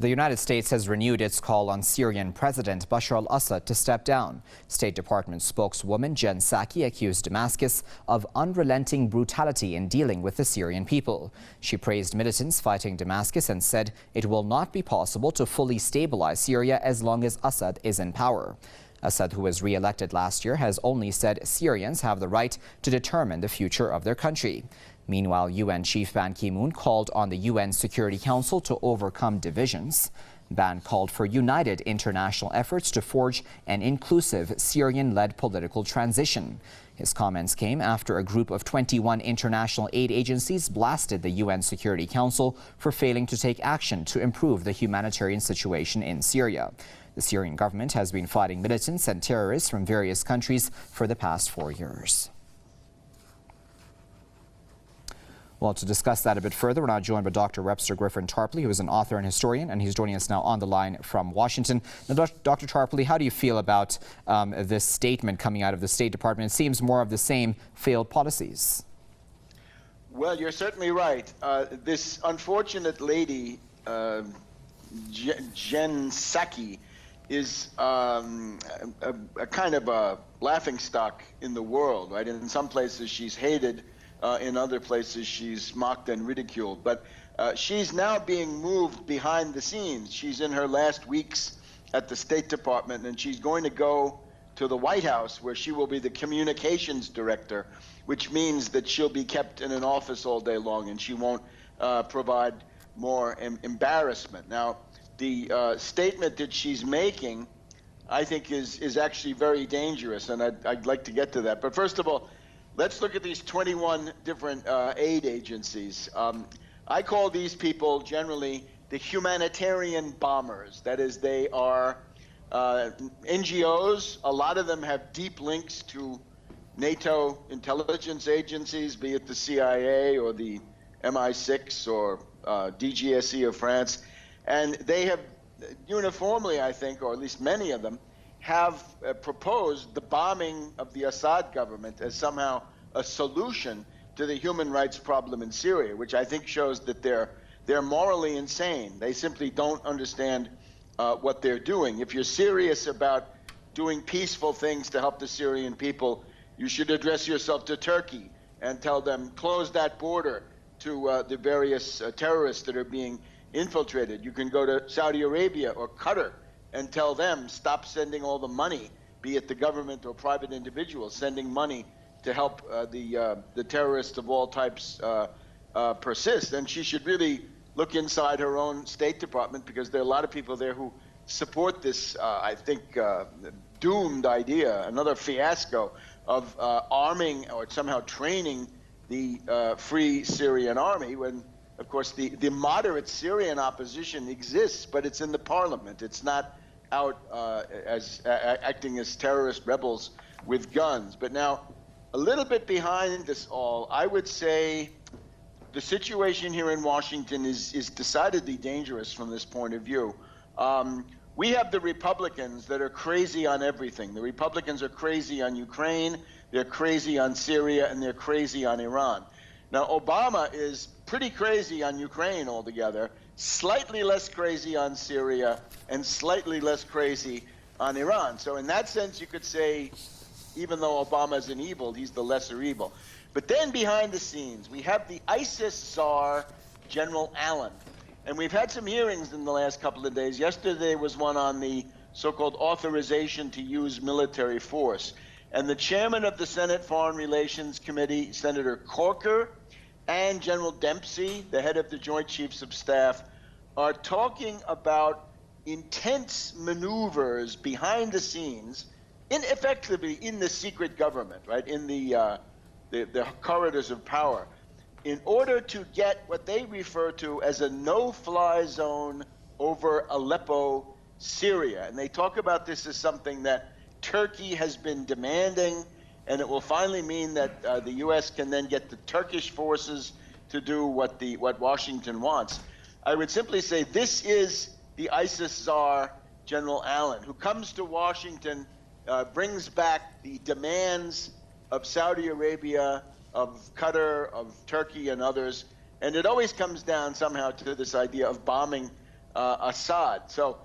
The United States has renewed its call on Syrian President Bashar al-Assad to step down. State Department Spokeswoman Jen Psaki accused Damascus of unrelenting brutality in dealing with the Syrian people. She praised militants fighting Damascus and said it will not be possible to fully stabilize Syria as long as Assad is in power. Assad, who was re-elected last year, has only said Syrians have the right to determine the future of their country. Meanwhile, UN Chief Ban Ki-moon called on the UN Security Council to overcome divisions. Ban called for united international efforts to forge an inclusive Syrian-led political transition. His comments came after a group of 21 international aid agencies blasted the UN Security Council for failing to take action to improve the humanitarian situation in Syria. The Syrian government has been fighting militants and terrorists from various countries for the past 4 years. Well, to discuss that a bit further, we're now joined by Dr. Webster Tarpley, who is an author and historian, and he's joining us now on the line from Washington. Now, Dr. Tarpley, how do you feel about this statement coming out of the State Department? It seems more of the same failed policies. Well, you're certainly right. This unfortunate lady, Jen Psaki, is a kind of a laughingstock in the world, right? In some places she's hated. In other places, she's mocked and ridiculed. But she's now being moved behind the scenes. She's in her last weeks at the State Department, and she's going to go to the White House, where she will be the communications director, which means that she'll be kept in an office all day long, and she won't provide more embarrassment. Now, the statement that she's making, I think, is actually very dangerous, and I'd like to get to that. But first of all, let's look at these 21 different aid agencies. I call these people generally the humanitarian bombers. That is, they are NGOs. A lot of them have deep links to NATO intelligence agencies, be it the CIA or the MI6 or DGSE of France. And they have uniformly, I think, or at least many of them, have proposed the bombing of the Assad government as somehow a solution to the human rights problem in Syria, which I think shows that they're morally insane. They simply don't understand what they're doing. If you're serious about doing peaceful things to help the Syrian people, you should address yourself to Turkey and tell them, close that border to the various terrorists that are being infiltrated. You can go to Saudi Arabia or Qatar and tell them, stop sending all the money, be it the government or private individuals, sending money to help the terrorists of all types persist. And she should really look inside her own State Department, because there are a lot of people there who support this, I think, doomed idea, another fiasco of arming or somehow training the Free Syrian Army, when, of course, the moderate Syrian opposition exists, but it's in the parliament. It's not out acting as terrorist rebels with guns. But now, a little bit behind this all, I would say the situation here in Washington is decidedly dangerous from this point of view. We have the Republicans that are crazy on everything. The Republicans are crazy on Ukraine, they're crazy on Syria, and they're crazy on Iran. Now, Obama is pretty crazy on Ukraine altogether, slightly less crazy on Syria, and slightly less crazy on Iran. So in that sense, you could say, even though Obama is an evil, he's the lesser evil. But then behind the scenes, we have the ISIS czar, General Allen. And we've had some hearings in the last couple of days. Yesterday was one on the so-called authorization to use military force. And the chairman of the Senate Foreign Relations Committee, Senator Corker, and General Dempsey, the head of the Joint Chiefs of Staff, are talking about intense maneuvers behind the scenes, effectively in the secret government, right, in the corridors of power, in order to get what they refer to as a no-fly zone over Aleppo, Syria. And they talk about this as something that Turkey has been demanding, and it will finally mean that the U.S. can then get the Turkish forces to do what Washington wants. I would simply say this is the ISIS czar, General Allen, who comes to Washington, brings back the demands of Saudi Arabia, of Qatar, of Turkey, and others, and it always comes down somehow to this idea of bombing Assad. So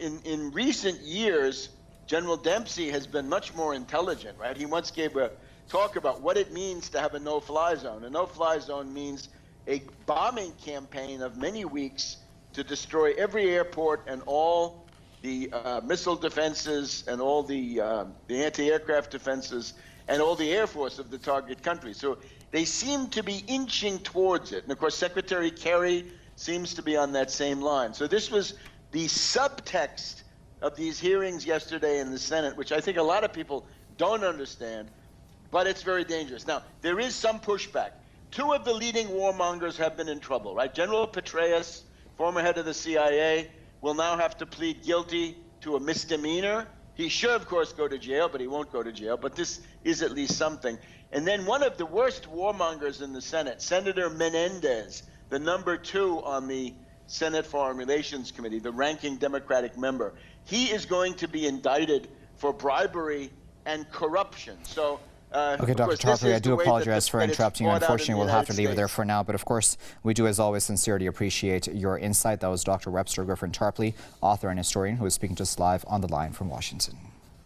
in recent years, General Dempsey has been much more intelligent, right? He once gave a talk about what it means to have a no-fly zone. A no-fly zone means a bombing campaign of many weeks to destroy every airport and all the missile defenses and all the anti-aircraft defenses and all the air force of the target country. So they seem to be inching towards it. And of course, Secretary Kerry seems to be on that same line. So this was the subtext of these hearings yesterday in the Senate, which I think a lot of people don't understand, but it's very dangerous. Now, there is some pushback. Two of the leading warmongers have been in trouble, right? General Petraeus, former head of the CIA, will now have to plead guilty to a misdemeanor. He should, of course, go to jail, but he won't go to jail. But this is at least something. And then one of the worst warmongers in the Senate, Senator Menendez, the number 2 on the Senate Foreign Relations Committee, the ranking Democratic member, he is going to be indicted for bribery and corruption. So, okay, Dr. Tarpley, I do apologize for interrupting you. Unfortunately, we'll have to leave it there for now. But of course, we do, as always, sincerely appreciate your insight. That was Dr. Webster Tarpley, author and historian, who is speaking to us live on the line from Washington.